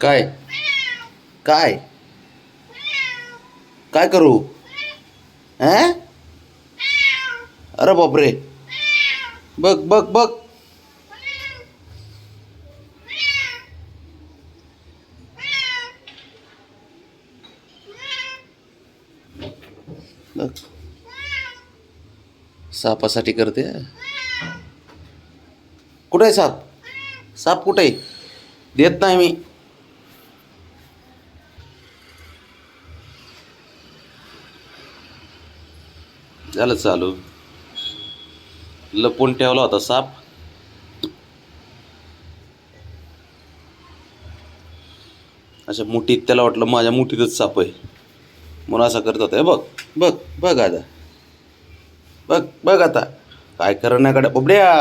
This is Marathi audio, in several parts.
काय काय काय करू? अं? अरे बापरे. बघ बघ बघ. बघ सापासाठी करते. कुठे आहे साप? साप कुठे आहे? देत नाही मी. झालं चालू. लपून ठेवला होता साप. अशा मुठीत त्याला वाटलं माझ्या मुठीतच साप आहे म्हणून असं करत होता. बघ बघ बघ आता. बघ बघ आता काय करण्याकडे बुबड्या.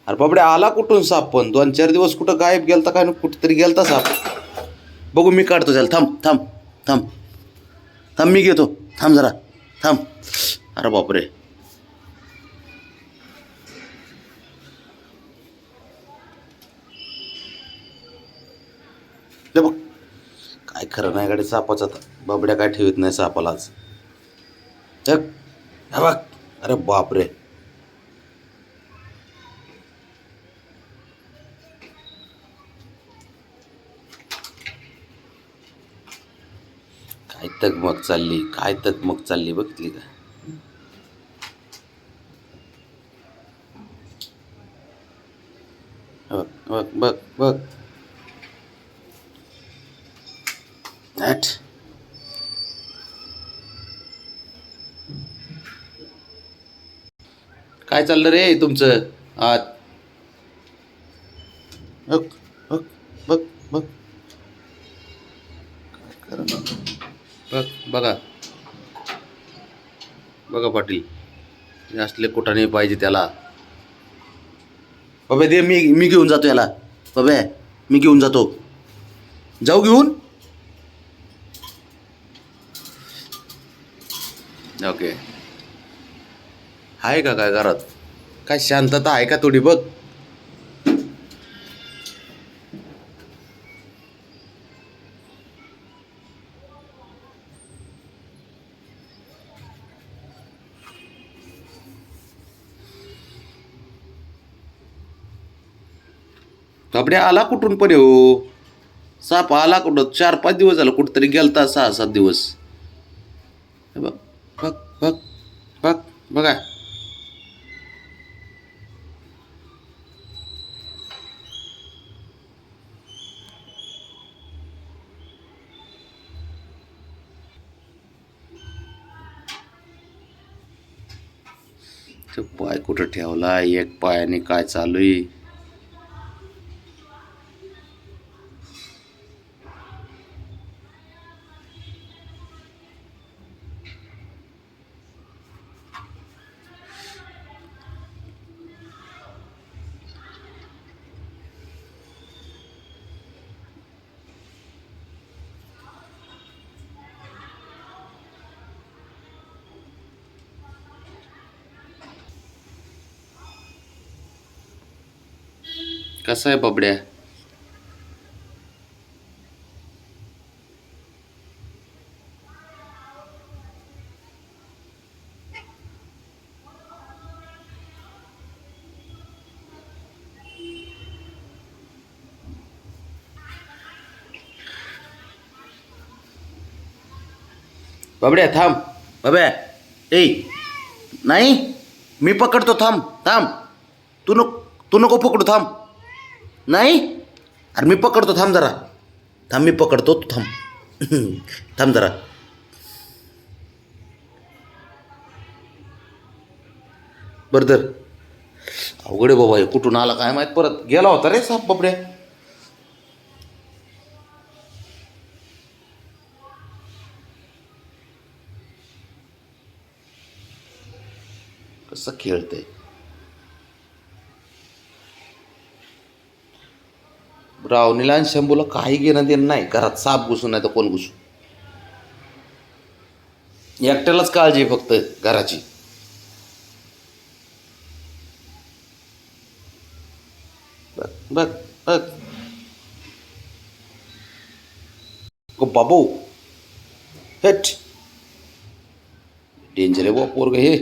अरे बाबड्या आला कुठून साप? पण 2-4 दिवस कुठं गायब गेलता काय ना, कुठंतरी गेलता साप. बघू मी काढतो त्याला. थांब थांब थांब थांब मी घेतो. थांब जरा थांब. अरे बापरे. ते बघ काय खरं नाही गाडी सापाचं. आता बाबड्या काय ठेवत नाही सापाला आज. हा बघ. अरे बापरे. काय तगमग चालली, काय तगमग चालली बघितली का? बघ बघ बघ बघ. हट. काय चाललं रे तुमचं आत? बघ बघ बघ बघ. खरं ना. बघ बघा बघा पाटील, असले कुठं नाही पाहिजे त्याला. बाबा दे, मी घेऊन जातो याला. बाबा मी घेऊन जातो. जाऊ घेऊन. ओके. आहे का काय घरात? काय शांतता आहे का थोडी? बघ. बाबड्या आला कुठून पण हो? साप आला कुठं? 4-5 दिवस झालं कुठंतरी गेलता. 6-7 दिवस. हे बघ बघ बघ बघ बघा. तो पाय कुठं ठेवला? एक पायाने काय चालू आहे? कसं आहे बाबड्या? बाबड्या थांब. बाब्या ए नाही, मी पकडतो. थांब थांब. तू नको पकडू. थांब. नाही. अरे मी पकडतो. थांब जरा. थांब मी पकडतो. तू थांब. थांब जरा. बरं तर अवघड आहे बाबा. हे कुठून आला काय माहीत. परत गेला होता रे साप बाबड्या. कसं खेळतंय. रावणीला आणि शंभूला काही घेणं देणं नाही. घरात साप घुसून नाही तर कोण घुसू. एकट्यालाच काळजी आहे फक्त घराची. बघ बघ बघ गो बाबू हेट डेंजर आहे बुवा पोरग हे